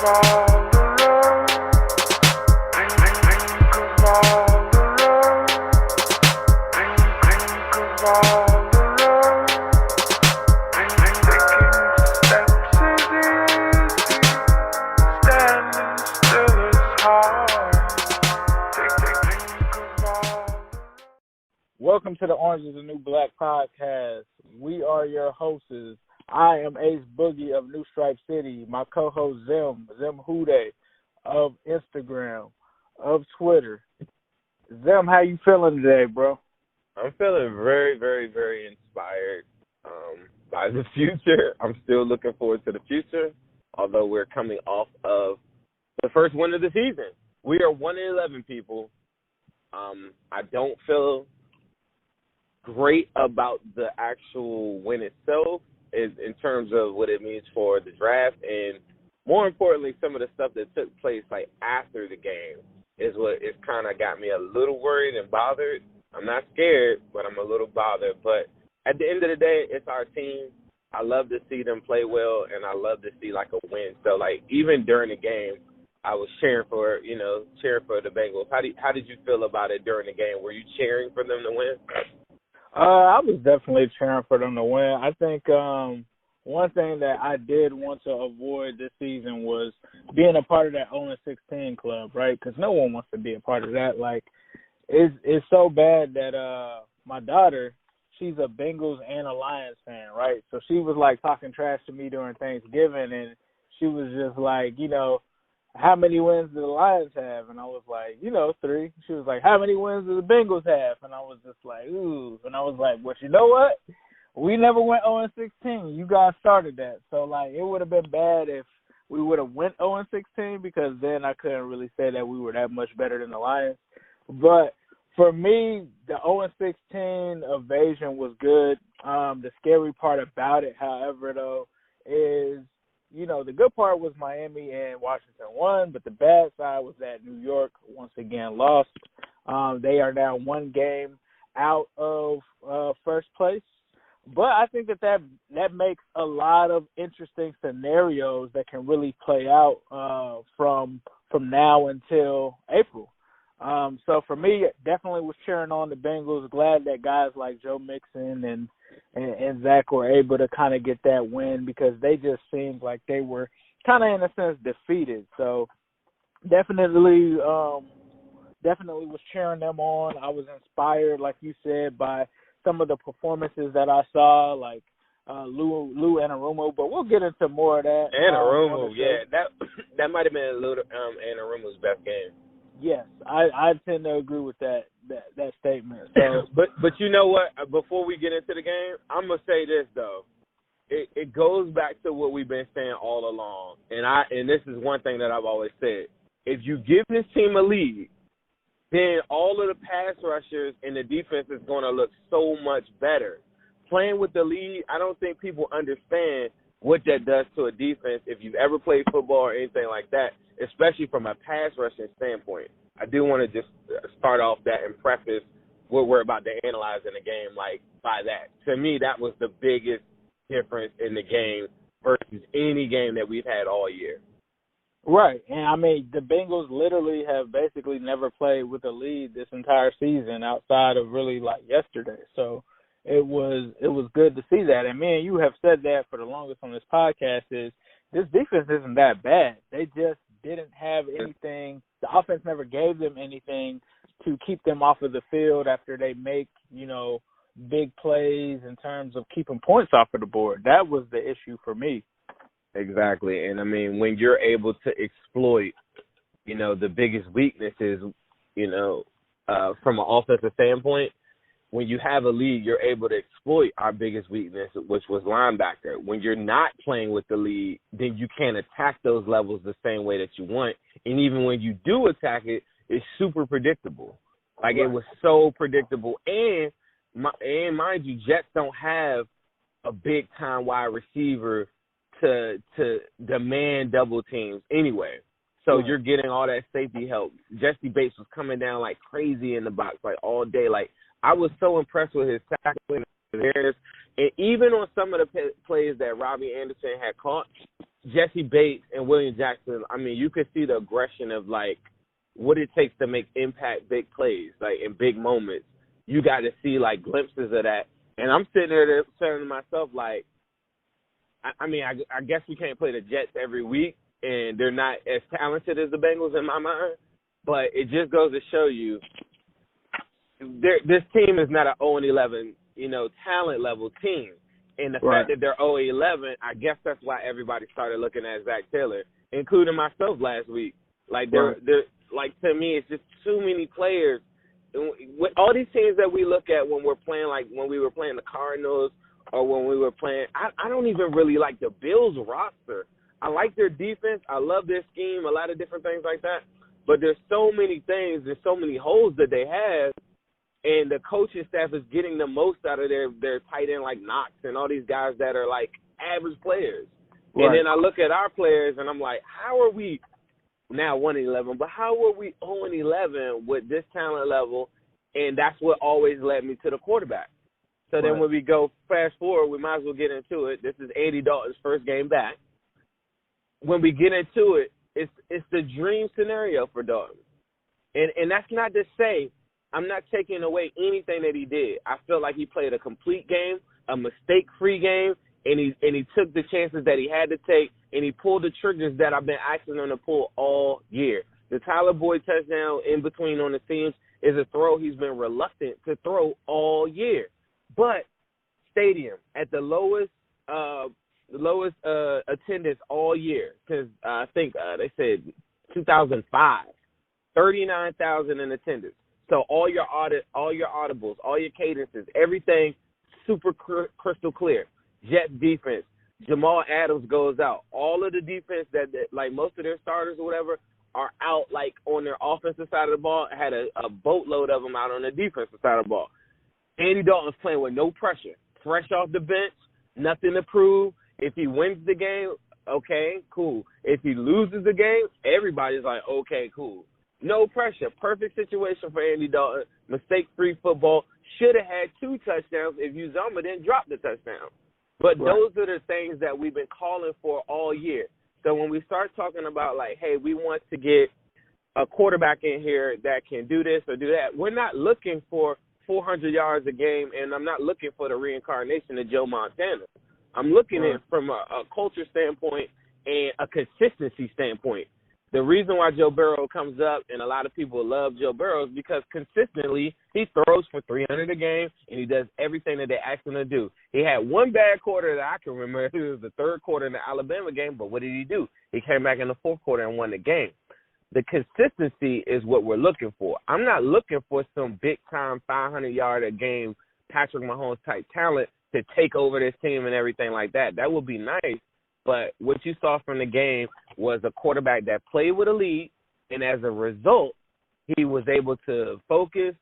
Welcome to the Orange is the New Black podcast. We are your hosts. I am Ace Boogie of New Stripe City. My co-host Zim Hude of Instagram, of Twitter. Zim, how you feeling today, bro? I'm feeling very, very, very inspired by the future. I'm still looking forward to the future, although we're coming off of the first win of the season. We are 1-11, people. I don't feel great about the actual win itself in terms of what it means for the draft, and more importantly, some of the stuff that took place like after the game is what is kind of got me a little worried and bothered. I'm not scared, but I'm a little bothered. But at the end of the day, it's our team. I love to see them play well, and I love to see like a win. So like even during the game, I was cheering for the Bengals. How did you feel about it during the game? Were you cheering for them to win? I was definitely cheering for them to win. I think one thing that I did want to avoid this season was being a part of that 0-16 club, right? Because no one wants to be a part of that. Like, it's so bad that my daughter, she's a Bengals and a Lions fan, right? So she was, like, talking trash to me during Thanksgiving, and she was just like, how many wins do the Lions have? And I was like, 3. She was like, how many wins do the Bengals have? And I was just like, ooh. And I was like, well, you know what? We never went 0-16. You guys started that. So, like, it would have been bad if we would have went 0-16 because then I couldn't really say that we were that much better than the Lions. But for me, the 0-16 evasion was good. The scary part about it, however, though, is the good part was Miami and Washington won, but the bad side was that New York once again lost. They are now one game out of first place. But I think that makes a lot of interesting scenarios that can really play out from now until April. So for me, definitely was cheering on the Bengals. Glad that guys like Joe Mixon and Zach were able to kind of get that win because they just seemed like they were kind of in a sense defeated. So definitely was cheering them on. I was inspired, like you said, by some of the performances that I saw, like Lou Anarumo. But we'll get into more of that. Anarumo, that might have been Lou Anarumo's best game. Yes, I tend to agree with that statement. So, but you know what? Before we get into the game, I'm gonna say this though. It goes back to what we've been saying all along, and this is one thing that I've always said. If you give this team a lead, then all of the pass rushers and the defense is going to look so much better. Playing with the lead, I don't think people understand what that does to a defense if you've ever played football or anything like that, especially from a pass rushing standpoint. I do want to just start off that and preface what we're about to analyze in the game by that. To me, that was the biggest difference in the game versus any game that we've had all year. Right. And, I mean, the Bengals literally have basically never played with a lead this entire season outside of really yesterday. So it was good to see that. And, man, you have said that for the longest on this podcast is this defense isn't that bad. They just didn't have anything. The offense never gave them anything to keep them off of the field after they make, big plays in terms of keeping points off of the board. That was the issue for me. Exactly. And, I mean, when you're able to exploit, the biggest weaknesses, from an offensive standpoint, when you have a lead, you're able to exploit our biggest weakness, which was linebacker. When you're not playing with the lead, then you can't attack those levels the same way that you want. And even when you do attack it, it's super predictable. Right. It was so predictable. And mind you, Jets don't have a big-time wide receiver to demand double teams anyway. So you're getting all that safety help. Jesse Bates was coming down like crazy in the box all day. I was so impressed with his tackling and even on some of the plays that Robbie Anderson had caught, Jesse Bates and William Jackson, I mean, you could see the aggression of, like, what it takes to make impact big plays, like, in big moments. You got to see, like, glimpses of that. And I'm sitting there saying to myself, like, I guess we can't play the Jets every week, and they're not as talented as the Bengals in my mind, but it just goes to show you this team is not an 0-11, talent level team. And the fact that they're 0-11, I guess that's why everybody started looking at Zach Taylor, including myself last week. Like, they're like, to me, it's just too many players. With all these teams that we look at when we're playing, like when we were playing the Cardinals or when we were playing, I don't even really like the Bills roster. I like their defense. I love their scheme, a lot of different things like that. But there's so many things, there's so many holes that they have, and the coaching staff is getting the most out of their tight end like Knox and all these guys that are like average players. Right. And then I look at our players and I'm like, how are we now 1-11, but how were we 0-11 with this talent level? And that's what always led me to the quarterback. So then when we go fast forward, we might as well get into it. This is Andy Dalton's first game back. When we get into it, it's the dream scenario for Dalton. And that's not to say I'm not taking away anything that he did. I feel like he played a complete game, a mistake-free game, and he took the chances that he had to take, and he pulled the triggers that I've been asking him to pull all year. The Tyler Boyd touchdown in between on the seams is a throw he's been reluctant to throw all year. But stadium at the lowest attendance all year since I think they said 2005, 39,000 in attendance. So all your audibles, all your cadences, everything super crystal clear. Jets defense, Jamal Adams goes out. All of the defense that like most of their starters or whatever are out like on their offensive side of the ball. I had a boatload of them out on the defensive side of the ball. Andy Dalton's playing with no pressure, fresh off the bench, nothing to prove. If he wins the game, okay, cool. If he loses the game, everybody's like, okay, cool. No pressure. Perfect situation for Andy Dalton. Mistake-free football. Should have had 2 touchdowns if Uzomah didn't drop the touchdown. But those are the things that we've been calling for all year. So when we start talking about, like, hey, we want to get a quarterback in here that can do this or do that, we're not looking for 400 yards a game, and I'm not looking for the reincarnation of Joe Montana. I'm looking at it from a culture standpoint and a consistency standpoint. The reason why Joe Burrow comes up and a lot of people love Joe Burrow is because consistently he throws for 300 a game and he does everything that they ask him to do. He had one bad quarter that I can remember. It was the third quarter in the Alabama game, but what did he do? He came back in the fourth quarter and won the game. The consistency is what we're looking for. I'm not looking for some big-time 500-yard-a-game Patrick Mahomes-type talent to take over this team and everything like that. That would be nice. But what you saw from the game was a quarterback that played with a lead, and as a result, he was able to focus,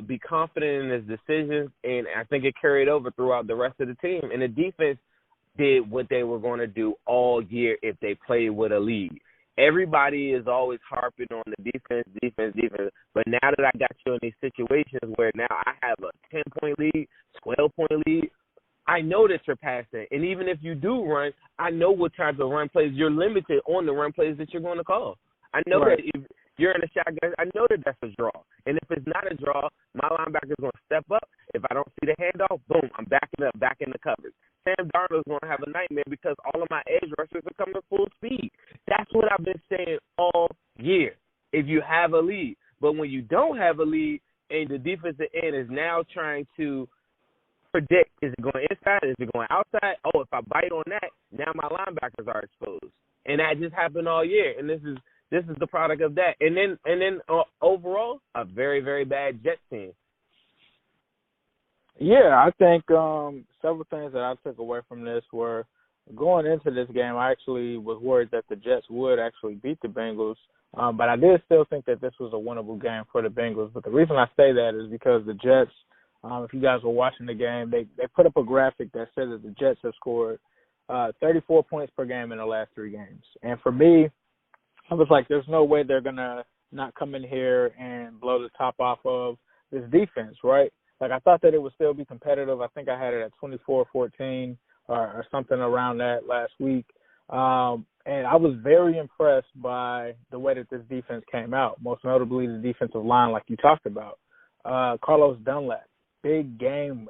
be confident in his decisions, and I think it carried over throughout the rest of the team. And the defense did what they were going to do all year if they played with a lead. Everybody is always harping on the defense, but now that I got you in these situations where now I have a 10-point lead, 12-point lead, I know that you're passing. And even if you do run, I know what type of run plays. You're limited on the run plays that you're going to call. I know that if you're in a shotgun, I know that that's a draw. And if it's not a draw, my linebacker is going to step up. If I don't see the handoff, boom, I'm backing up, back in the coverage. Sam Darnold's going to have a nightmare because all of my edge rushers are coming full speed. That's what I've been saying all year, if you have a lead. But when you don't have a lead and the defensive end is now trying to predict, is it going inside, is it going outside? Oh, if I bite on that, now my linebackers are exposed. And that just happened all year. And this is the product of that. And then overall, a very, very bad Jets team. Yeah, I think several things that I took away from this were going into this game, I actually was worried that the Jets would actually beat the Bengals. But I did still think that this was a winnable game for the Bengals. But the reason I say that is because the Jets, if you guys were watching the game, they put up a graphic that said that the Jets have scored 34 points per game in the last 3 games. And for me, I was like, there's no way they're going to not come in here and blow the top off of this defense, right? Like, I thought that it would still be competitive. I think I had it at 24-14 or something around that last week. And I was very impressed by the way that this defense came out, most notably the defensive line, like you talked about. Carlos Dunlap, big game,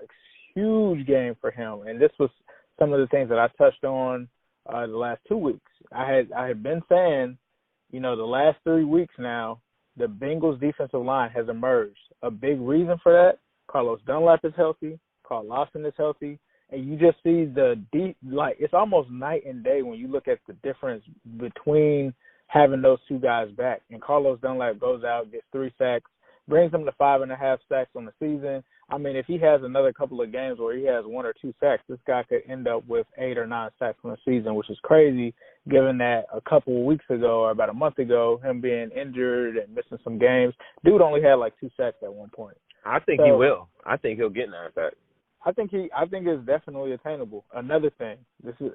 huge game for him. And this was some of the things that I touched on the last 2 weeks. I had been saying, the last 3 weeks now, the Bengals defensive line has emerged. A big reason for that, Carlos Dunlap is healthy, Carl Lawson is healthy, and you just see it's almost night and day when you look at the difference between having those two guys back. And Carlos Dunlap goes out, gets 3 sacks, brings them to 5.5 sacks on the season. I mean, if he has another couple of games where he has 1 or 2 sacks, this guy could end up with 8 or 9 sacks on the season, which is crazy given that a couple of weeks ago or about a month ago, him being injured and missing some games, dude only had like 2 sacks at one point. I think he will. I think he'll get 9 sacks. I think it's definitely attainable. Another thing, this is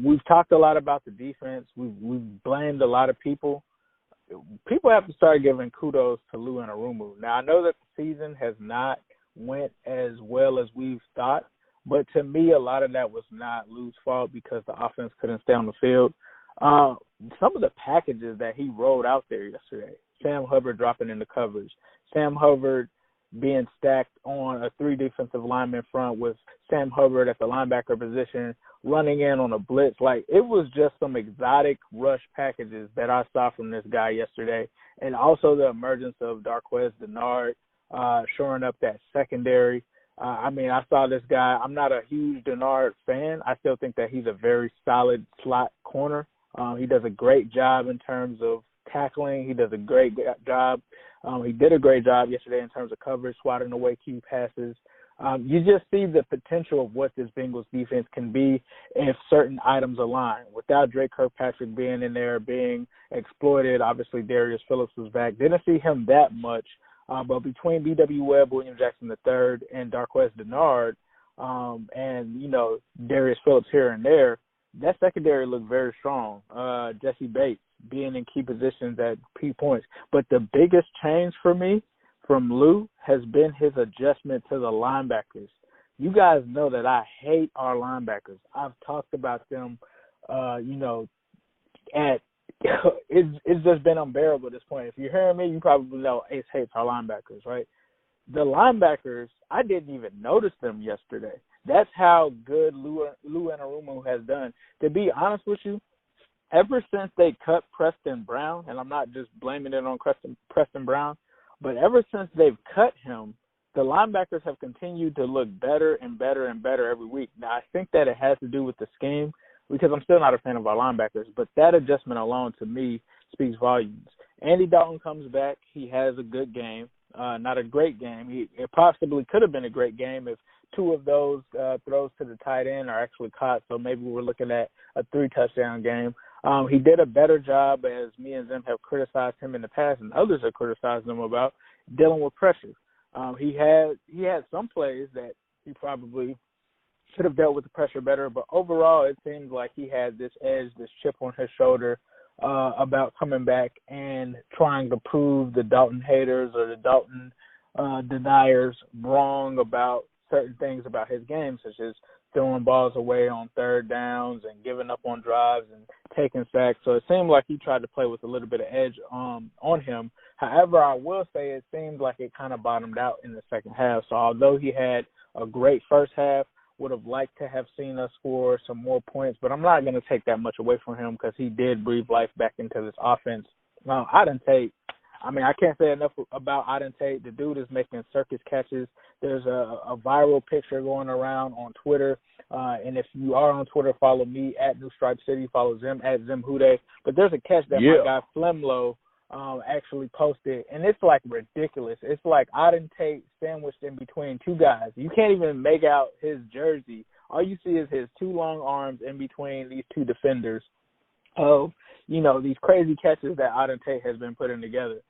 we've talked a lot about the defense. We've blamed a lot of people. People have to start giving kudos to Lou Anarumo. Now, I know that the season has not went as well as we've thought, but to me, a lot of that was not Lou's fault because the offense couldn't stay on the field. Some of the packages that he rolled out there yesterday, Sam Hubbard dropping into coverage, Sam Hubbard being stacked on a 3 defensive lineman front with Sam Hubbard at the linebacker position, running in on a blitz. Like, it was just some exotic rush packages that I saw from this guy yesterday. And also the emergence of Darqueze Dennard shoring up that secondary. I saw this guy. I'm not a huge Dennard fan. I still think that he's a very solid slot corner. He does a great job in terms of tackling. He does a great job. He did a great job yesterday in terms of coverage, swatting away key passes. You just see the potential of what this Bengals defense can be if certain items align. Without Drake Kirkpatrick being in there, being exploited, obviously Darius Phillips was back. Didn't see him that much, but between B.W. Webb, William Jackson III, and Darqueze Dennard, and, Darius Phillips here and there, that secondary looked very strong. Jesse Bates being in key positions at key points. But the biggest change for me from Lou has been his adjustment to the linebackers. You guys know that I hate our linebackers. I've talked about them, it's just been unbearable at this point. If you're hearing me, you probably know Ace hates our linebackers, right? The linebackers, I didn't even notice them yesterday. That's how good Lou Anarumo has done. To be honest with you, ever since they cut Preston Brown, and I'm not just blaming it on Preston Brown, but ever since they've cut him, the linebackers have continued to look better and better and better every week. Now, I think that it has to do with the scheme because I'm still not a fan of our linebackers, but that adjustment alone to me speaks volumes. Andy Dalton comes back. He has a good game, not a great game. It possibly could have been a great game if 2 of those throws to the tight end are actually caught, so maybe we're looking at a 3-touchdown game. He did a better job, as me and Zim have criticized him in the past and others have criticized him about, dealing with pressure. He had some plays that he probably should have dealt with the pressure better, but overall it seems like he had this edge, this chip on his shoulder about coming back and trying to prove the Dalton haters or the Dalton deniers wrong about certain things about his game, such as throwing balls away on 3rd downs and giving up on drives and taking sacks. So it seemed like he tried to play with a little bit of edge on him. However, I will say it seemed like it kind of bottomed out in the second half. So although he had a great first half, would have liked to have seen us score some more points, but I'm not going to take that much away from him because he did breathe life back into this offense. Auden Tate, I can't say enough about Auden Tate. The dude is making circus catches. There's a viral picture going around on Twitter. And if you are on Twitter, follow me at New Stripe City. Follow Zim at Zim Hude. But there's a catch that my guy Flemlo actually posted, and it's like ridiculous. It's like Auden Tate sandwiched in between 2 guys. You can't even make out his jersey. All you see is his 2 long arms in between these 2 defenders of, these crazy catches that Auden Tate has been putting together.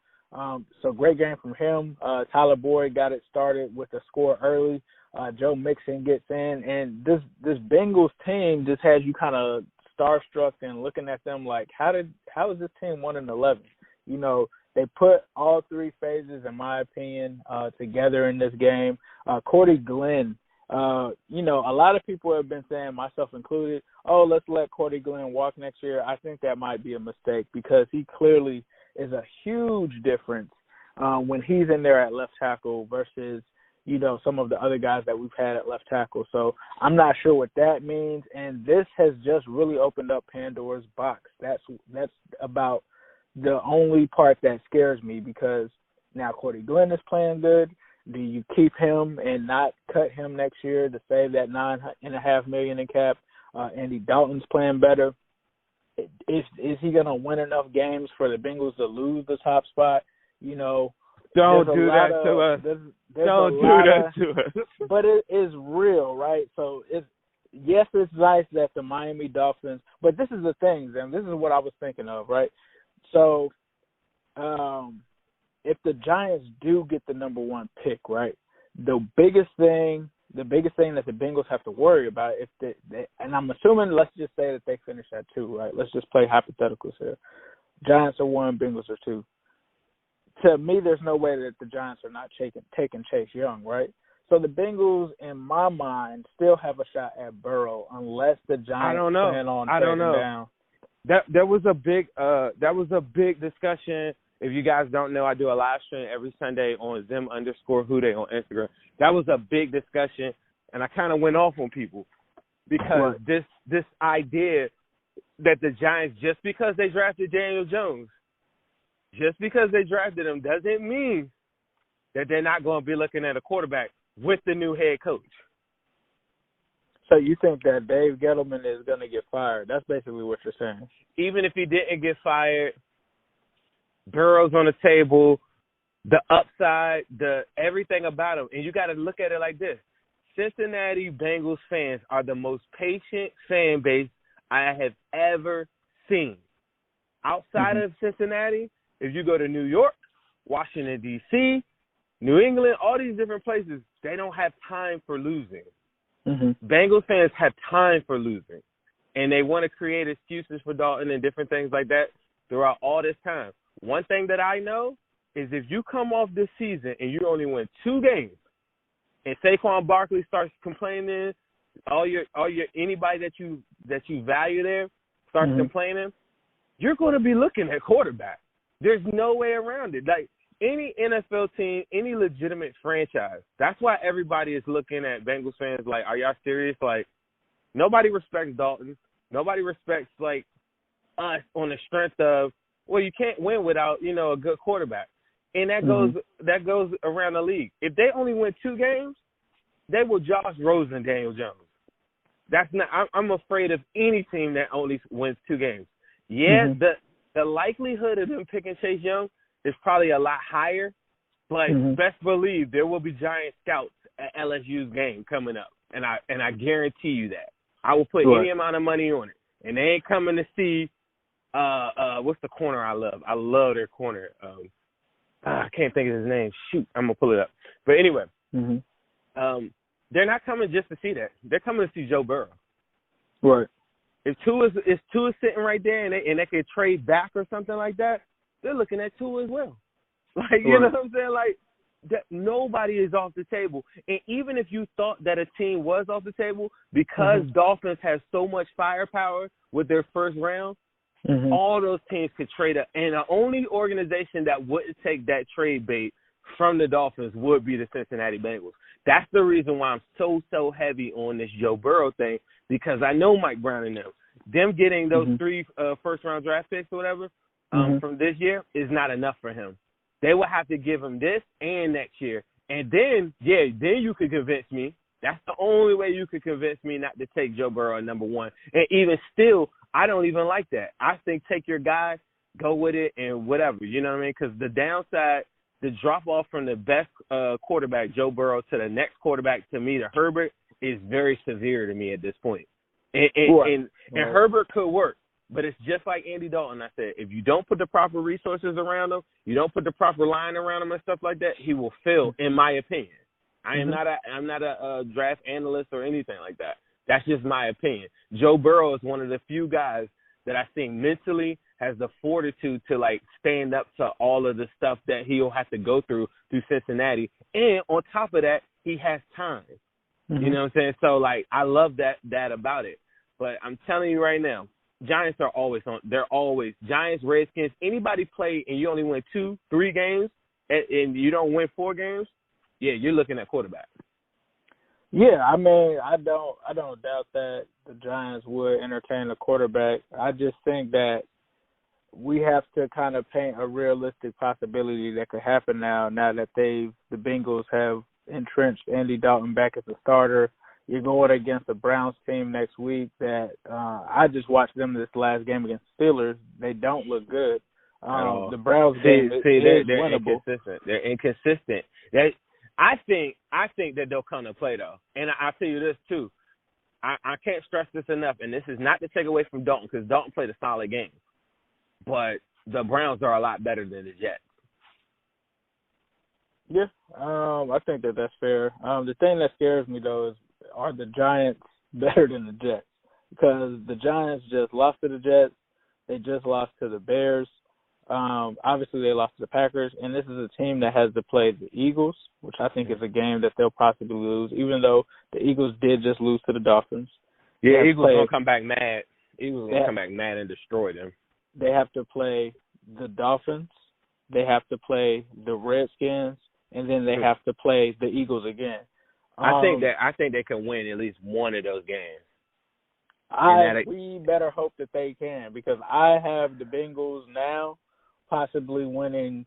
So great game from him. Tyler Boyd got it started with a score early. Joe Mixon gets in, and this Bengals team just has you kind of starstruck and looking at them like, how is this team 1-11? They put all 3 phases, in my opinion, together in this game. Cordy Glenn A lot of people have been saying, myself included, oh, let's let Cordy Glenn walk next year. I think that might be a mistake because he clearly is a huge difference when he's in there at left tackle versus, some of the other guys that we've had at left tackle. So I'm not sure what that means. And this has just really opened up Pandora's box. That's about the only part that scares me because now Cordy Glenn is playing good. Do you keep him and not cut him next year to save that $9.5 million in cap? Andy Dalton's playing better. Is he going to win enough games for the Bengals to lose the top spot? Don't do that to us. Don't do that to us. But it is real, right? So it's nice that the Miami Dolphins. But this is the thing, Zim. This is what I was thinking of, right? So, if the Giants do get the number one pick, right, the biggest thing that the Bengals have to worry about, and I'm assuming, let's just say that they finish at 2, right? Let's just play hypotheticals here. Giants are 1, Bengals are 2. To me, there's no way that the Giants are not taking Chase Young, right? So the Bengals, in my mind, still have a shot at Burrow unless the Giants plan on trading down. That was a big discussion. If you guys don't know, I do a live stream every Sunday on Zim_Hude on Instagram. That was a big discussion, and I kind of went off on people because this idea that the Giants, just because they drafted Daniel Jones, just because they drafted him doesn't mean that they're not going to be looking at a quarterback with the new head coach. So you think that Dave Gettleman is going to get fired? That's basically what you're saying. Even if he didn't get fired, Burrow's on the table, the upside, everything about him. And you got to look at it like this. Cincinnati Bengals fans are the most patient fan base I have ever seen. Outside of Cincinnati, if you go to New York, Washington, D.C., New England, all these different places, they don't have time for losing. Bengals fans have time for losing, and they want to create excuses for Dalton and different things like that throughout all this time. One thing that I know is if you come off this season and you only win 2 games, and Saquon Barkley starts complaining, anybody that you value there starts complaining, you're going to be looking at quarterback. There's no way around it. Like any NFL team, any legitimate franchise, that's why everybody is looking at Bengals fans like, are y'all serious? Like, nobody respects Dalton. Nobody respects, like, us on the strength of, well, you can't win without, a good quarterback. And that goes around the league. If they only win 2 games, they will Josh Rosen Daniel Jones. That's not. I'm afraid of any team that only wins 2 games. Yeah, the likelihood of them picking Chase Young is probably a lot higher, but best believe there will be Giant scouts at LSU's game coming up, and I guarantee you that. I will put any amount of money on it, and they ain't coming to see what's the corner I love? I love their corner. I can't think of his name. Shoot, I'm gonna pull it up. But anyway, they're not coming just to see that. They're coming to see Joe Burrow. Right. If Tua is sitting right there and they could trade back or something like that, they're looking at Tua as well. Like, you know what I'm saying? Like, that nobody is off the table. And even if you thought that a team was off the table, because Dolphins have so much firepower with their first round, all those teams could trade up. And the only organization that wouldn't take that trade bait from the Dolphins would be the Cincinnati Bengals. That's the reason why I'm so heavy on this Joe Burrow thing, because I know Mike Brown and them getting those 3 first-round draft picks or whatever from this year is not enough for him. They will have to give him this and next year. And then, then you could convince me. That's the only way you could convince me not to take Joe Burrow at number 1. And even still, I don't even like that. I think take your guy, go with it, and whatever. You know what I mean? Because the downside, the drop-off from the best quarterback, Joe Burrow, to the next quarterback, to me, to Herbert, is very severe to me at this point. And Herbert could work, but it's just like Andy Dalton. I said, if you don't put the proper resources around him, you don't put the proper line around him and stuff like that, he will fail, in my opinion. I'm not a draft analyst or anything like that. That's just my opinion. Joe Burrow is one of the few guys that I think mentally has the fortitude to, like, stand up to all of the stuff that he'll have to go through Cincinnati. And on top of that, he has time. Mm-hmm. You know what I'm saying? So, like, I love that about it. But I'm telling you right now, Giants are always on. They're always Giants, Redskins. Anybody play and you only win 2-3 games and you don't win 4 games, yeah, you're looking at quarterback. Yeah, I mean, I don't doubt that the Giants would entertain a quarterback. I just think that we have to kind of paint a realistic possibility that could happen now that the Bengals have entrenched Andy Dalton back as a starter. You're going against the Browns team next week that I just watched them this last game against the Steelers. They don't look good. The Browns game is winnable. Inconsistent. They're inconsistent. I think that they'll come to play, though. And I'll tell you this, too. I can't stress this enough, and this is not to take away from Dalton because Dalton played a solid game. But the Browns are a lot better than the Jets. Yeah, I think that's fair. The thing that scares me, though, is are the Giants better than the Jets? Because the Giants just lost to the Jets. They just lost to the Bears. Obviously, they lost to the Packers. And this is a team that has to play the Eagles, which I think is a game that they'll possibly lose, even though the Eagles did just lose to the Dolphins. Yeah, Eagles going to come back mad. Eagles going to come back mad and destroy them. They have to play the Dolphins. They have to play the Redskins. And then they have to play the Eagles again. I think they can win at least one of those games. We better hope that they can, because I have the Bengals now possibly winning.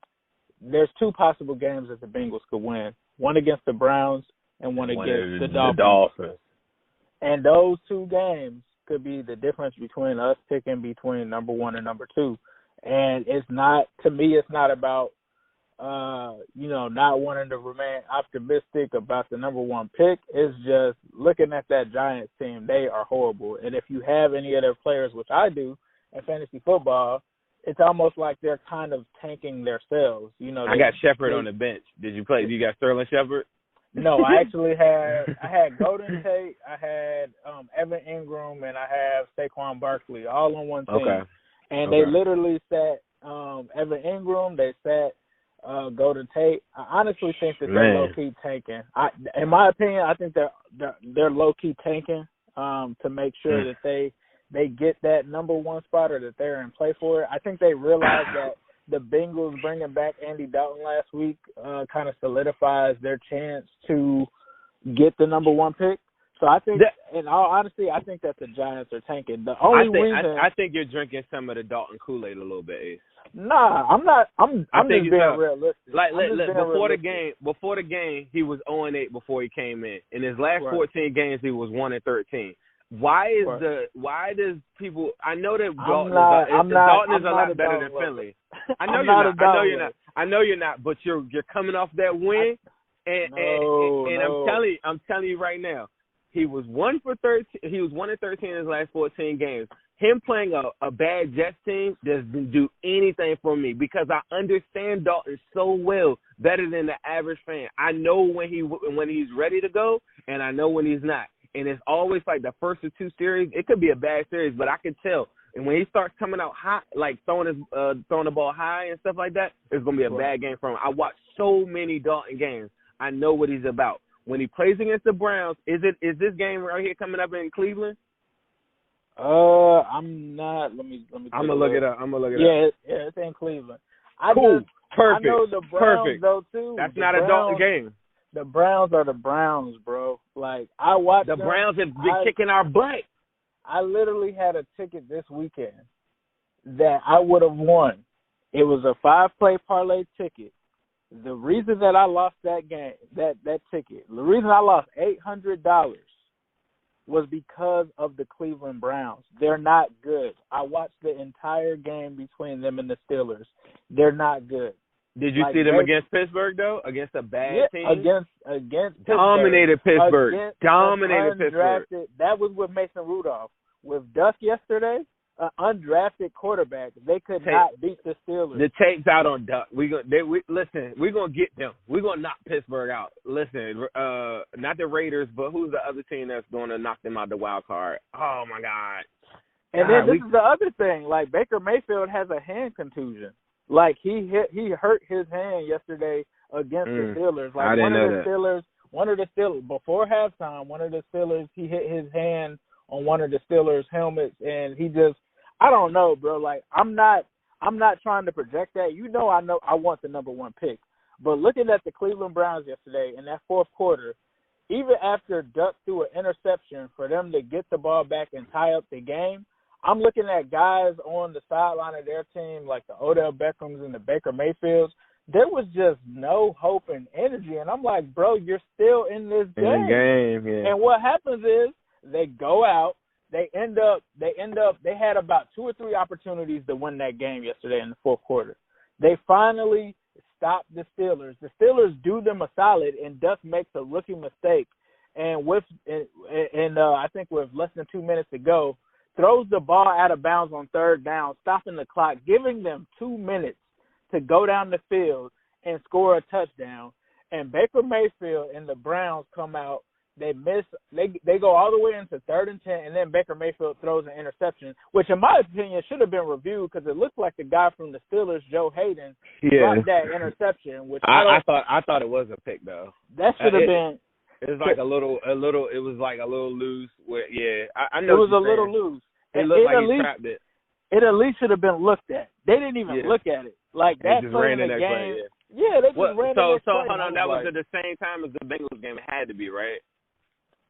There's 2 possible games that the Bengals could win. One against the Browns and one against the Dolphins. And those 2 games could be the difference between us picking between number 1 and number 2. And it's not about not wanting to remain optimistic about the number 1 pick. It's just looking at that Giants team. They are horrible. And if you have any of their players, which I do, in fantasy football, it's almost like they're kind of tanking themselves. I got Shepard on the bench. Did you play? You got Sterling Shepard? No, I actually had Golden Tate, I had Evan Ingram, and I have Saquon Barkley all on one team. Okay. And they literally sat Evan Ingram, they sat Golden Tate. I honestly think that they're low-key tanking. In my opinion, I think they're low-key tanking to make sure that they get that number 1 spot, or that they're in play for it. I think they realize that the Bengals bringing back Andy Dalton last week kind of solidifies their chance to get the number 1 pick. So I think, in all honesty, I think that the Giants are tanking. The only reason I think you're drinking some of the Dalton Kool-Aid a little bit, Ace. Nah, I'm not. I'm just being realistic. Before the game, he was 0-8 before he came in. In his last 14 games, he was 1-13. Why does people? I know that Dalton is a lot better than Finley. I know you're not. I know you're not. But you're coming off that win, and I'm telling you right now, he was 1-13. He was 1-13 in his last 14 games. Him playing a bad Jets team doesn't do anything for me, because I understand Dalton so well, better than the average fan. I know when he's ready to go, and I know when he's not. And it's always like the first or 2 series. It could be a bad series, but I can tell. And when he starts coming out hot, like throwing the ball high and stuff like that, it's gonna be a bad game for him. I watched so many Dalton games. I know what he's about. When he plays against the Browns, is this game right here coming up in Cleveland? I'm not. Let me. I'm gonna look it up. Yeah, it's in Cleveland. Cool. Perfect. I know the Browns though too. That's not a Dalton game. The Browns are the Browns, bro. Like, I watched the Browns have been kicking our butt. I literally had a ticket this weekend that I would have won. It was a 5-play parlay ticket. The reason that I lost that game, that ticket, the reason I lost $800 was because of the Cleveland Browns. They're not good. I watched the entire game between them and the Steelers. They're not good. Did you see them against Pittsburgh, though? Against a bad team? Against Pittsburgh. Dominated Pittsburgh. That was with Mason Rudolph. With Duck yesterday, an undrafted quarterback, they could not beat the Steelers. The tape's out on Duck. Listen, we're going to get them. We're going to knock Pittsburgh out. Listen, not the Raiders, but who's the other team that's going to knock them out the wild card? Oh, my God. And then this is the other thing. Like, Baker Mayfield has a hand contusion. Like, he hurt his hand yesterday against the Steelers. Like, one of the Steelers, before halftime, one of the Steelers, he hit his hand on one of the Steelers' helmets, and he just, I don't know, bro. Like, I'm not trying to project that. I know I want the number one pick. But looking at the Cleveland Browns yesterday in that fourth quarter, even after Duck threw an interception for them to get the ball back and tie up the game, I'm looking at guys on the sideline of their team, like the Odell Beckhams and the Baker Mayfields. There was just no hope and energy. And I'm like, bro, you're still in this game. In the game, yeah. And what happens is they go out. They had about 2 or 3 opportunities to win that game yesterday in the fourth quarter. They finally stop the Steelers. The Steelers do them a solid, and Duck makes a rookie mistake. And I think with less than 2 minutes to go, throws the ball out of bounds on third down, stopping the clock, giving them 2 minutes to go down the field and score a touchdown. And Baker Mayfield and the Browns come out. They miss. They go all the way into 3rd and 10, and then Baker Mayfield throws an interception, which in my opinion should have been reviewed because it looked like the guy from the Steelers, Joe Hayden, dropped that interception. Which I thought it was a pick though. That should have been. It was like a little. It was like a little loose. I know. It was a little loose. It looked like he trapped it. It at least should have been looked at. They didn't even look at it. Like that play in the game. Play, yeah, they just ran the next play. So hold on, that was at the same time as the Bengals game. It had to be, right?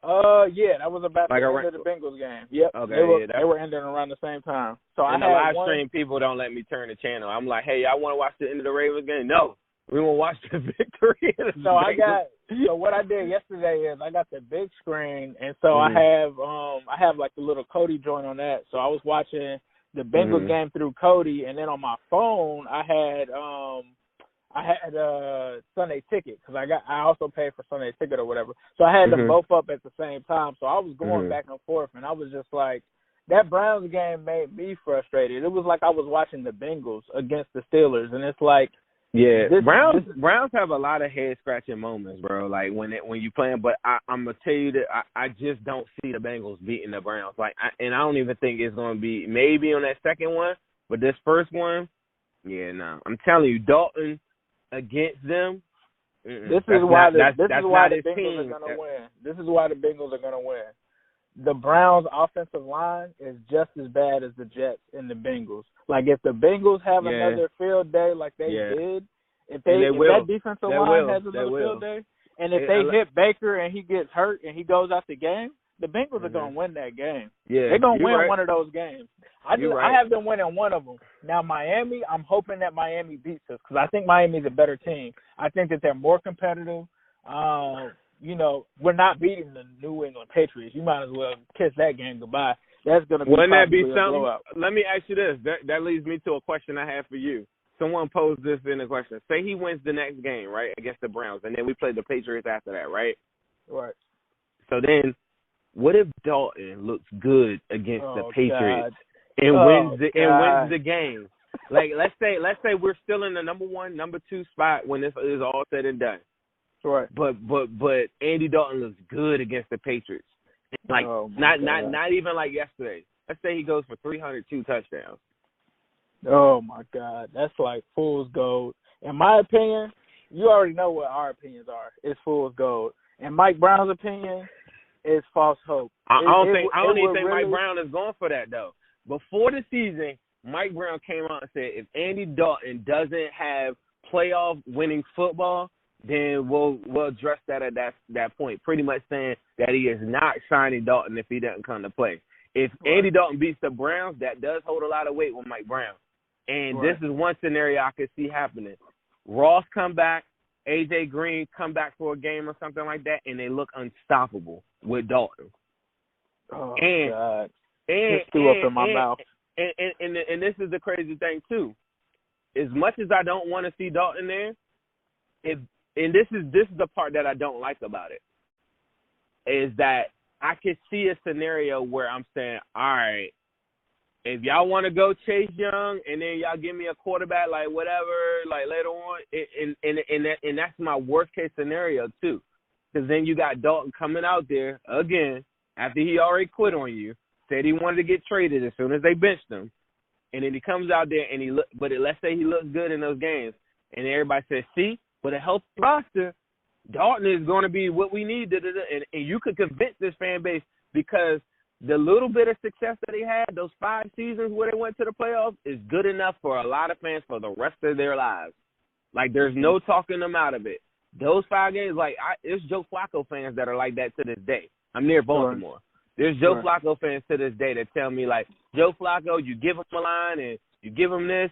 Yeah, that was about the end of the Bengals game. Yep. Okay, they were ending around the same time. So in the live stream, people don't let me turn the channel. I'm like, hey, y'all want to watch the end of the Ravens game? No, we want to watch the victory. So what I did yesterday is I got the big screen, and so I have like the little Cody joint on that. So I was watching the Bengals game through Cody, and then on my phone I had Sunday Ticket because I also paid for Sunday Ticket or whatever. So I had them both up at the same time. So I was going back and forth, and I was just like, that Browns game made me frustrated. It was like I was watching the Bengals against the Steelers, and it's like, Browns have a lot of head scratching moments, bro. Like when you playing, but I'm gonna tell you that I just don't see the Bengals beating the Browns. I don't even think it's gonna be maybe on that second one, but this first one, I'm telling you, Dalton against them. This is why the Bengals are gonna win. This is why the Bengals are gonna win. The Browns' offensive line is just as bad as the Jets and the Bengals. Like, if the Bengals have another field day like they did, if that defensive line has another field day, and if they hit Baker and he gets hurt and he goes out the game, the Bengals are going to win that game. Yeah, they're going to win one of those games. I have them winning one of them. Now, Miami, I'm hoping that Miami beats us because I think Miami's a better team. I think that they're more competitive. We're not beating the New England Patriots. You might as well kiss that game goodbye. That's going to be Wouldn't that be something? Blowout. Let me ask you this. That leads me to a question I have for you. Someone posed this in a question. Say he wins the next game, right, against the Browns, and then we play the Patriots after that, right? Right. So then, what if Dalton looks good against the Patriots and wins the game? Like, let's say we're still in the number 1, number 2 spot when this is all said and done. Right. But Andy Dalton looks good against the Patriots. Like not even like yesterday. Let's say he goes for 302 touchdowns. Oh my God, that's like fool's gold. In my opinion, you already know what our opinions are. It's fool's gold. In Mike Brown's opinion, it's false hope. I don't even think Mike Brown is going for that though. Before the season, Mike Brown came out and said if Andy Dalton doesn't have playoff winning football, then we'll address that at that point. Pretty much saying that he is not signing Dalton if he doesn't come to play. If Andy Dalton beats the Browns, that does hold a lot of weight with Mike Brown. And this is one scenario I could see happening. Ross come back, AJ Green come back for a game or something like that, and they look unstoppable with Dalton. Oh, God. Just threw up in my mouth. And this is the crazy thing, too. As much as I don't want to see Dalton there, and this is the part that I don't like about it, is that I could see a scenario where I'm saying, all right, if y'all want to go Chase Young and then y'all give me a quarterback like whatever, like later on, and that's my worst case scenario too, because then you got Dalton coming out there again after he already quit on you, said he wanted to get traded as soon as they benched him, and then he comes out there and let's say he looks good in those games, and everybody says, see, with a healthy roster, Dalton is going to be what we need. And you could convince this fan base because the little bit of success that he had, those 5 seasons where they went to the playoffs, is good enough for a lot of fans for the rest of their lives. Like, there's no talking them out of it. Those 5 games, there's Joe Flacco fans that are like that to this day. I'm near Baltimore. There's Joe Flacco fans to this day that tell me, like, Joe Flacco, you give him a line and you give him this,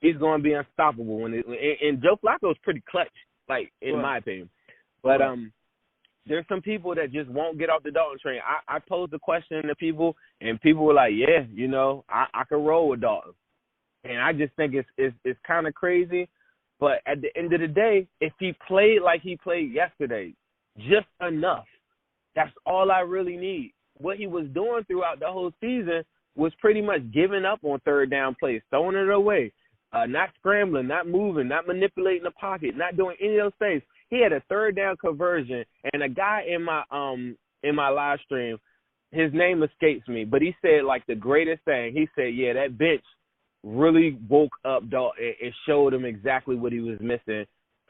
he's going to be unstoppable. And Joe Flacco is pretty clutch, like, in my opinion. But there's some people that just won't get off the Dalton train. I posed the question to people, and people were like, yeah, I can roll with Dalton. And I just think it's kind of crazy. But at the end of the day, if he played like he played yesterday, just enough, that's all I really need. What he was doing throughout the whole season was pretty much giving up on third down plays, throwing it away, not scrambling, not moving, not manipulating the pocket, not doing any of those things. He had a third down conversion, and a guy in my live stream, his name escapes me, but he said, like, the greatest thing. He said, yeah, that bench really woke up Dalton and showed him exactly what he was missing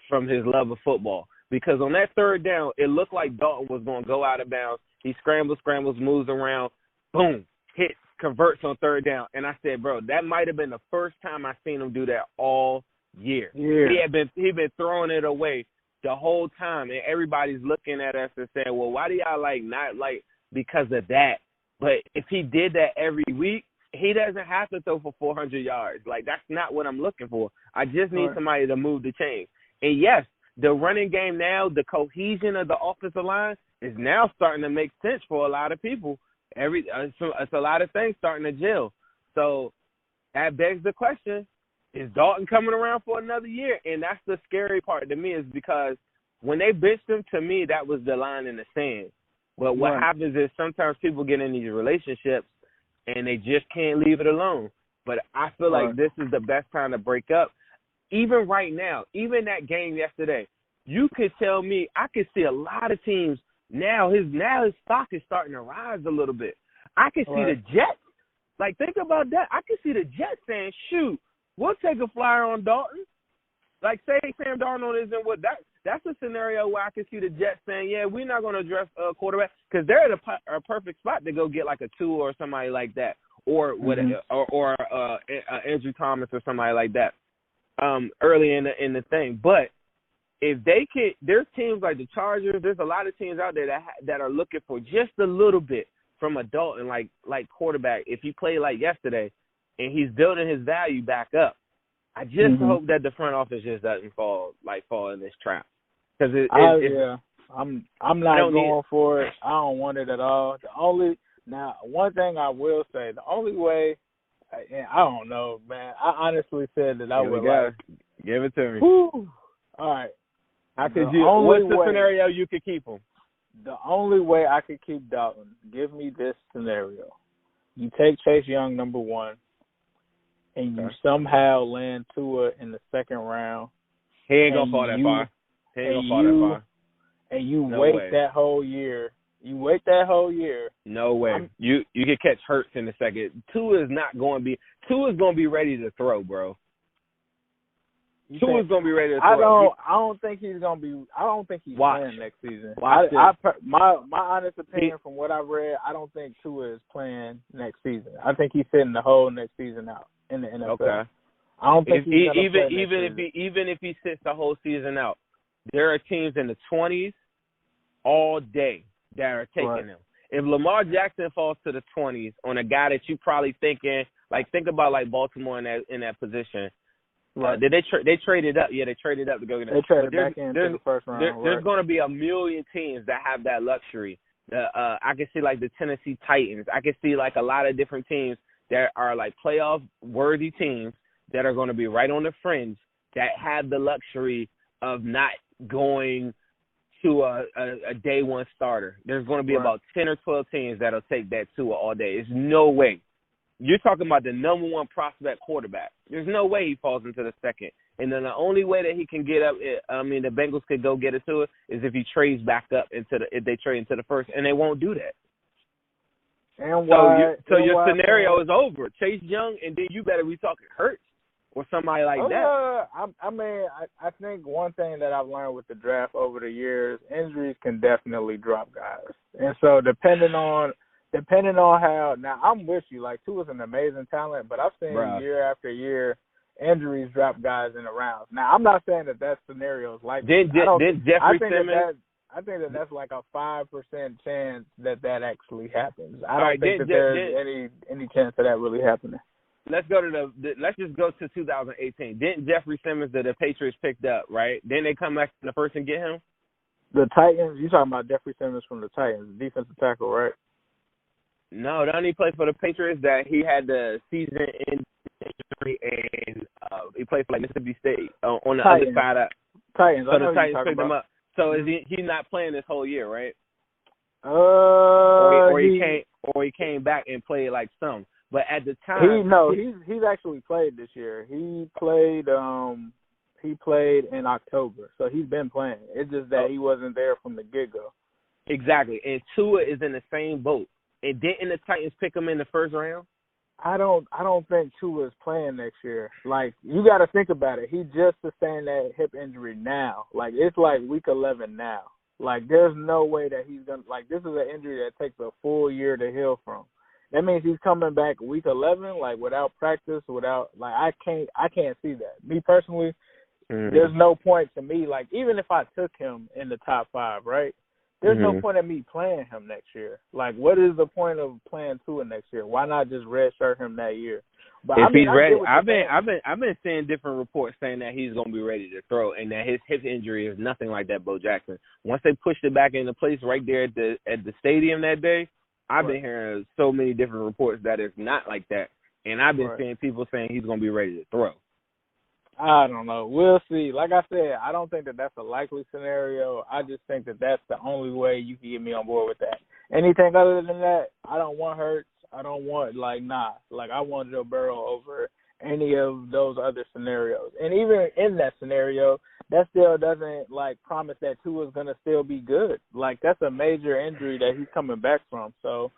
from his love of football. Because on that third down, it looked like Dalton was going to go out of bounds. He scrambles, moves around, boom, hits, converts on third down. And I said, bro, that might have been the first time I seen him do that all year. Yeah. He'd been throwing it away the whole time, and everybody's looking at us and saying, well, why do y'all not because of that? But if he did that every week, he doesn't have to throw for 400 yards. Like, that's not what I'm looking for. I just need somebody to move the chains. And yes, the running game now, the cohesion of the offensive line is now starting to make sense for a lot of people. It's a lot of things starting to gel. So that begs the question, is Dalton coming around for another year? And that's the scary part to me, is because when they benched him, to me, that was the line in the sand. But what happens is sometimes people get in these relationships and they just can't leave it alone. But I feel like this is the best time to break up. Even right now, even that game yesterday, you could tell me, I could see a lot of teams now his stock is starting to rise a little bit. I can see the Jets. Like, think about that. I can see the Jets saying, shoot, we'll take a flyer on Dalton. Like, say Sam Darnold isn't what that's a scenario where I can see the Jets saying, yeah, we're not going to address a quarterback, because they're at a perfect spot to go get like a Tua or somebody like that, or Andrew Thomas or somebody like that early in the thing. But if they can, there's teams like the Chargers. There's a lot of teams out there that are looking for just a little bit from a Dalton, like quarterback. If he played like yesterday, and he's building his value back up, I just hope that the front office just doesn't fall in this trap. Because I'm not going for it. I don't want it at all. One thing I will say, the only way, and I don't know, man. I honestly said that I would give it to me. Whew. All right. What's the scenario you could keep him? The only way I could keep Dalton, give me this scenario. You take Chase Young, number 1, and you somehow land Tua in the second round. He ain't going to fall that far. And you wait that whole year. No way. You could catch Hurts in the second. Tua's going to be ready to throw, bro. Tua's going to be ready to throw. I don't think he's going to be. I don't think he's playing next season. My honest opinion from what I've read, I don't think Tua is playing next season. I think he's sitting the whole next season out in the NFL. Okay. I don't think he's going to play even if he sits the whole season out, there are teams in the 20s all day that are taking him. If Lamar Jackson falls to the 20s on a guy that you probably thinking, like, think about like Baltimore in that position. Did they traded up? Yeah, they traded up to go get him. They traded back into the first round. There's going to be a million teams that have that luxury. I can see like the Tennessee Titans. I can see like a lot of different teams that are like playoff-worthy teams that are going to be right on the fringe that have the luxury of not going to a day one starter. There's going to be about 10 or 12 teams that'll take that Tua all day. There's no way. You're talking about the number 1 prospect quarterback. There's no way he falls into the second. And then the only way that he can get up, the Bengals could go get it to it, is if he trades back up if they trade into the first, and they won't do that. And your scenario is over. Chase Young, and then you better be talking Hurts or somebody like that. I think one thing that I've learned with the draft over the years, injuries can definitely drop guys, and so depending on how. Now I'm with you. Like Tua's an amazing talent, but I've seen year after year injuries drop guys in the rounds. Now I'm not saying that scenario's like. I think that's like a 5% chance that actually happens. I don't think that there's any chance of that really happening. Let's just go to 2018. Didn't Jeffrey Simmons that the Patriots picked up, right? Didn't they come back to the first and get him? The Titans. You talking about Jeffrey Simmons from the Titans, defensive tackle, right? No, don't he play for the Patriots? That he had the season injury and he played for like Mississippi State on the other side of Titans. So the Titans picked him up. So is he's not playing this whole year, right? He came back and played like some. But at the time, he's actually played this year. He played in October, so he's been playing. It's just that he wasn't there from the get-go. Exactly, and Tua is in the same boat. And didn't the Titans pick him in the first round? I don't think Tua is playing next year. Like, you got to think about it. He just sustained that hip injury now. Like, it's like week 11 now. Like, there's no way that he's going to – like, this is an injury that takes a full year to heal from. That means he's coming back week 11, like, without practice, without – like, I can't see that. Me personally, there's no point to me. Like, even if I took him in the top 5, right? There's no point in me playing him next year. Like, what is the point of playing Tua next year? Why not just redshirt him that year? But if he's ready, I've been seeing different reports saying that he's gonna be ready to throw, and that his hip injury is nothing like that, Bo Jackson. Once they pushed it back into place right there at the stadium that day, I've been hearing so many different reports that it's not like that, and I've been seeing people saying he's gonna be ready to throw. I don't know. We'll see. Like I said, I don't think that that's a likely scenario. I just think that that's the only way you can get me on board with that. Anything other than that, I don't want Hurts. I don't want, I want Joe Burrow over any of those other scenarios. And even in that scenario, that still doesn't, promise that Tua's going to still be good. Like, that's a major injury that he's coming back from. So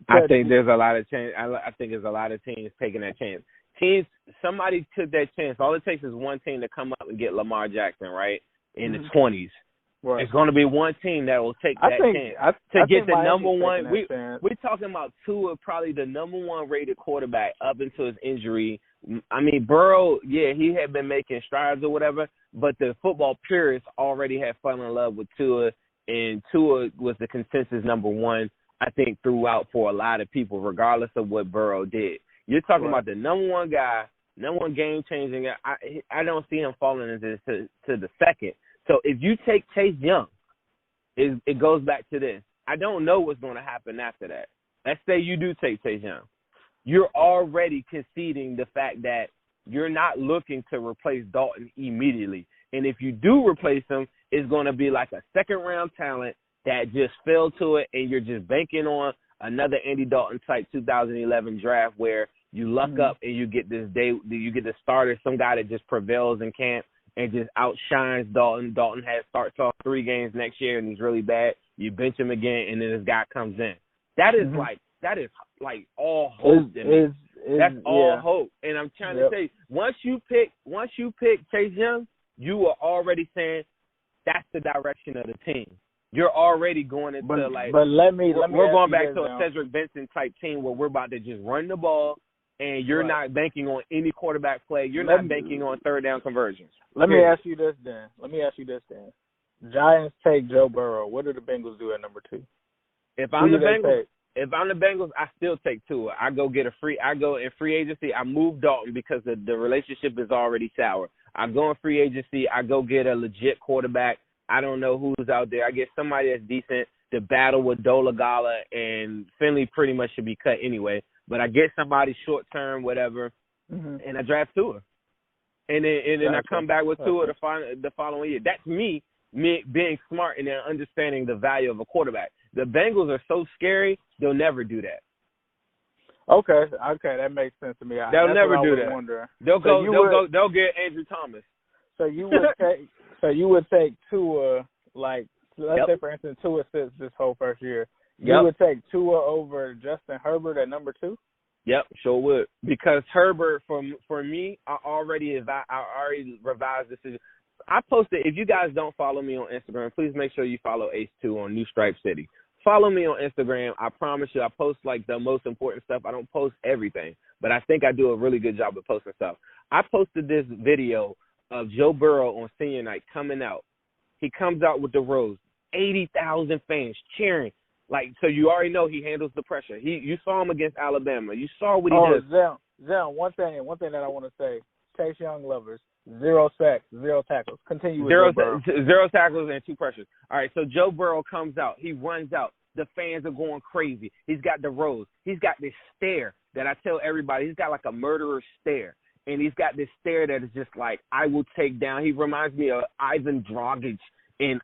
I think there's a lot of chance. I think there's a lot of teams taking that chance. Somebody took that chance. All it takes is one team to come up and get Lamar Jackson, right, in the 20s. Right. It's going to be one team that will take that chance to get the number one. We're talking about Tua, probably the number one rated quarterback up until his injury. I mean, Burrow, he had been making strides or whatever, but the football purists already had fallen in love with Tua, and Tua was the consensus number one, I think, throughout for a lot of people, regardless of what Burrow did. You're talking about the number one guy, number one game-changing guy. I don't see him falling into to the second. So if you take Chase Young, it goes back to this. I don't know what's going to happen after that. Let's say you do take Chase Young. You're already conceding the fact that you're not looking to replace Dalton immediately. And if you do replace him, it's going to be like a second-round talent that just fell to it, and you're just banking on another Andy Dalton type 2011 draft where you luck up and you get the starter, some guy that just prevails in camp and just outshines Dalton. Dalton starts off 3 games next year and he's really bad. You bench him again and then this guy comes in. That is like all hope to me. That's all hope. And I'm trying to say, once you pick Chase Young, you are already saying that's the direction of the team. You're already going into we're going back to a Cedric Benson type team where we're about to just run the ball and you're not banking on any quarterback play. You're not banking on third down conversions. Let me ask you this then. Giants take Joe Burrow. What do the Bengals do at number 2? If I'm the Bengals, I still take Tua. I go in free agency. I move Dalton because the relationship is already sour. I go in free agency. I go get a legit quarterback. I don't know who's out there. I get somebody that's decent to battle with Dolagala, and Finley pretty much should be cut anyway. But I get somebody short term, whatever, and I draft Tua. And then I come back with Tua the following year. That's me being smart and then understanding the value of a quarterback. The Bengals are so scary, they'll never do that. Okay, that makes sense to me. They'll never do that. Wondering. They'll get Andrew Thomas. So you would take Tua, let's say for instance Tua sits this whole first year. You would take Tua over Justin Herbert at number 2? Yep, sure would. Because Herbert, for me, I already revised this. I posted. If you guys don't follow me on Instagram, please make sure you follow Ace2 on New Stripe City. Follow me on Instagram. I promise you, I post like the most important stuff. I don't post everything, but I think I do a really good job of posting stuff. I posted this video of Joe Burrow on senior night coming out. He comes out with the rose, 80,000 fans cheering. Like, so you already know he handles the pressure. You saw him against Alabama. You saw what he does. Zim, one thing that I want to say, Chase Young lovers, 0 sacks, 0 tackles. Continue with Joe Burrow. 0 tackles and 2 pressures. All right, so Joe Burrow comes out. He runs out. The fans are going crazy. He's got the rose. He's got this stare that I tell everybody. He's got like a murderer's stare. And he's got this stare that is just like, I will take down. He reminds me of Ivan Dragic in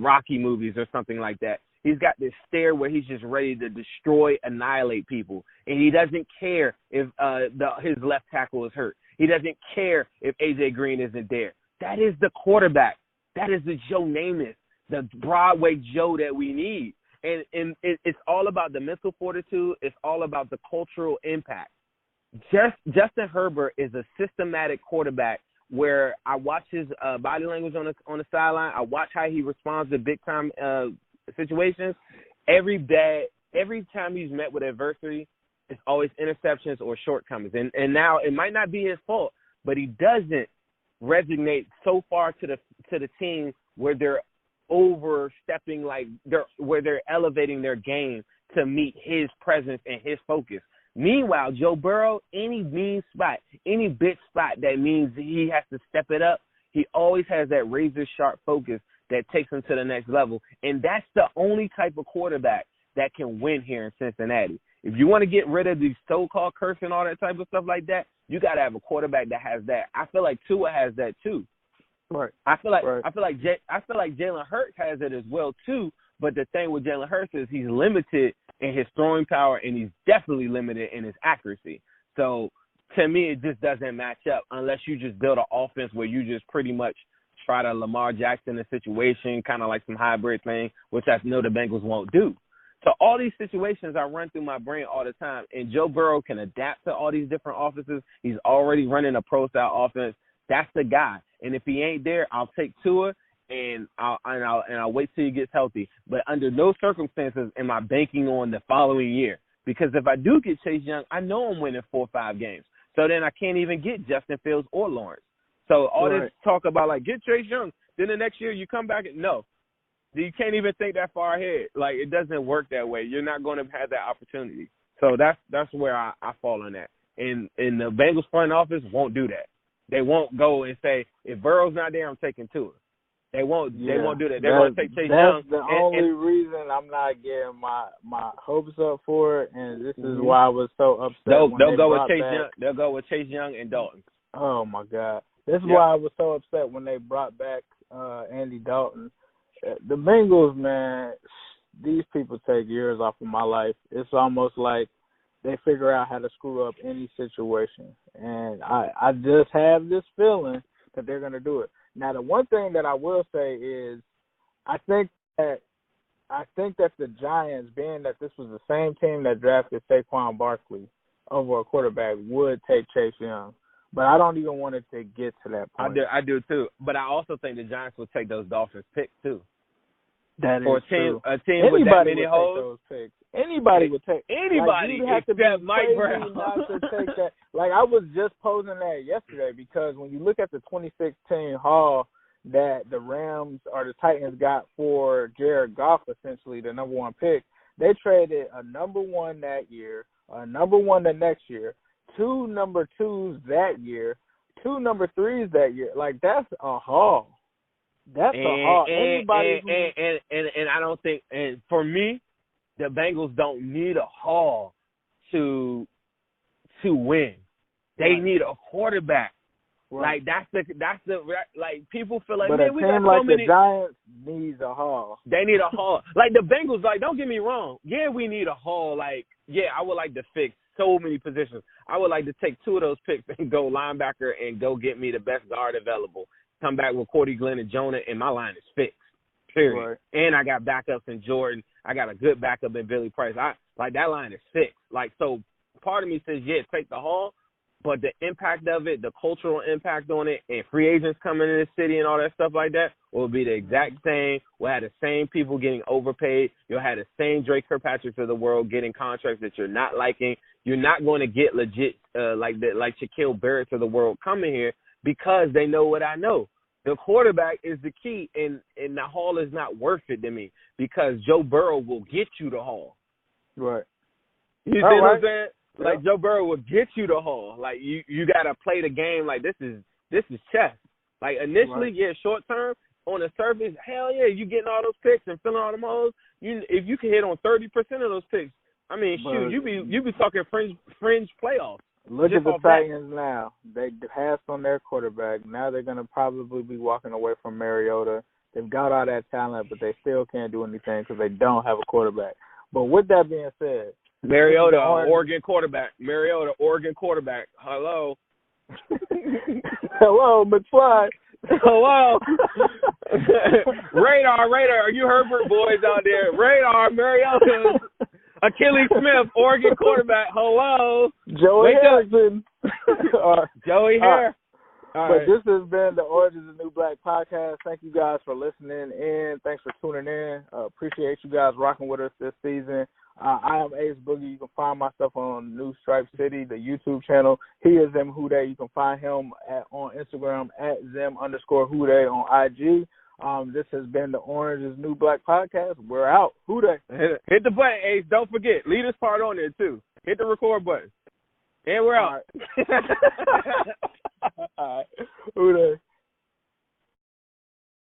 Rocky movies or something like that. He's got this stare where he's just ready to destroy, annihilate people. And he doesn't care if his left tackle is hurt. He doesn't care if A.J. Green isn't there. That is the quarterback. That is the Joe Namath, the Broadway Joe that we need. And it's all about the mental fortitude. It's all about the cultural impact. Justin Herbert is a systematic quarterback where I watch his body language on the sideline. I watch how he responds to big-time situations. Every time he's met with adversity, it's always interceptions or shortcomings. And now it might not be his fault, but he doesn't resonate so far to the team where they're overstepping, where they're elevating their game to meet his presence and his focus. Meanwhile, Joe Burrow, any mean spot, any big spot that means he has to step it up, he always has that razor-sharp focus that takes him to the next level. And that's the only type of quarterback that can win here in Cincinnati. If you want to get rid of these so-called curse and all that type of stuff like that, you got to have a quarterback that has that. I feel like Tua has that too. Right. I feel like Jalen Hurts has it as well too. But the thing with Jalen Hurts is he's limited in his throwing power, and he's definitely limited in his accuracy. So to me, it just doesn't match up unless you just build an offense where you just pretty much try to Lamar Jackson a situation, kind of like some hybrid thing, which I know the Bengals won't do. So all these situations I run through my brain all the time, and Joe Burrow can adapt to all these different offenses. He's already running a pro-style offense. That's the guy. And if he ain't there, I'll take Tua. And I'll wait till he gets healthy. But under no circumstances am I banking on the following year. Because if I do get Chase Young, I know I'm winning 4 or 5 games. So then I can't even get Justin Fields or Lawrence. So all this talk about, like, get Chase Young, then the next year you come back and no. You can't even think that far ahead. Like, it doesn't work that way. You're not going to have that opportunity. So that's where I fall on that. And the Bengals front office won't do that. They won't go and say, if Burrow's not there, I'm taking Tua. They won't do that. They're going to take Chase Young. That's the only reason I'm not getting my hopes up for it, and this is why I was so upset. They'll go with Chase Young. They'll go with Chase Young and Dalton. Oh my God, this is why I was so upset when they brought back Andy Dalton. The Bengals, man, these people take years off of my life. It's almost like they figure out how to screw up any situation, and I just have this feeling that they're going to do it. Now, the one thing that I will say is I think that the Giants, being that this was the same team that drafted Saquon Barkley over a quarterback, would take Chase Young. But I don't even want it to get to that point. I do too. But I also think the Giants would take those Dolphins picks too. That for is true. A team with that many holes. Those picks. Anybody would take. Anybody except Mike Brown. Not to take that. Like, I was just posing that yesterday because when you look at the 2016 haul that the Rams or the Titans got for Jared Goff, essentially the number 1 pick, they traded a number 1 that year, a number 1 the next year, 2 number 2s that year, 2 number 3s that year. Like, that's a haul. That's a haul. And I don't think, and for me, the Bengals don't need a haul to win. They need a quarterback. Right. Like that's the like people feel like, but man, we got so many. The Giants needs a haul. They need a haul. Like the Bengals, like, don't get me wrong. Yeah, we need a haul. Like, yeah, I would like to fix so many positions. I would like to take 2 of those picks and go linebacker and go get me the best guard available. Come back with Cordy Glenn and Jonah, and my line is fixed. Period. Right. And I got backups in Jordan. I got a good backup in Billy Price. That line is fixed. Like, so part of me says, yeah, take the Hall, but the impact of it, the cultural impact on it, and free agents coming in the city and all that stuff like that will be the exact same. We'll have the same people getting overpaid. You'll have the same Drake Kirkpatricks of the world getting contracts that you're not liking. You're not going to get legit like Shaquille Barrett's of the world coming here because they know what I know. The quarterback is the key, and the Hall is not worth it to me because Joe Burrow will get you the Hall. Right. You see what I'm saying? Like, Joe Burrow will get you the Hall. Like, you got to play the game like this is chess. Like, initially, yeah, short term, on the surface, hell yeah, you getting all those picks and filling all them holes. If you can hit on 30% of those picks, I mean, shoot, you be talking fringe playoffs. Look at the Titans now. They passed on their quarterback. Now they're going to probably be walking away from Mariota. They've got all that talent, but they still can't do anything because they don't have a quarterback. But with that being said, Mariota, Oregon quarterback. Mariota, Oregon quarterback. Hello. Hello, McFly. Hello. Radar. You Herbert boys out there. Radar, Mariota. Achilles Smith, Oregon quarterback. Hello. Joey Harrison. Joey Harrison. But this has been the Origins of New Black podcast. Thank you guys for listening in. Thanks for tuning in. Appreciate you guys rocking with us this season. I am Ace Boogie. You can find my stuff on New Stripe City, the YouTube channel. He is Zim Houday. You can find him on Instagram at Zim_Houday on IG. This has been the Orange is New Black podcast. We're out. Houday. Hit the button, Ace. Don't forget. Lead us part on there, too. Hit the record button. And we're out. All right. All right. Houday.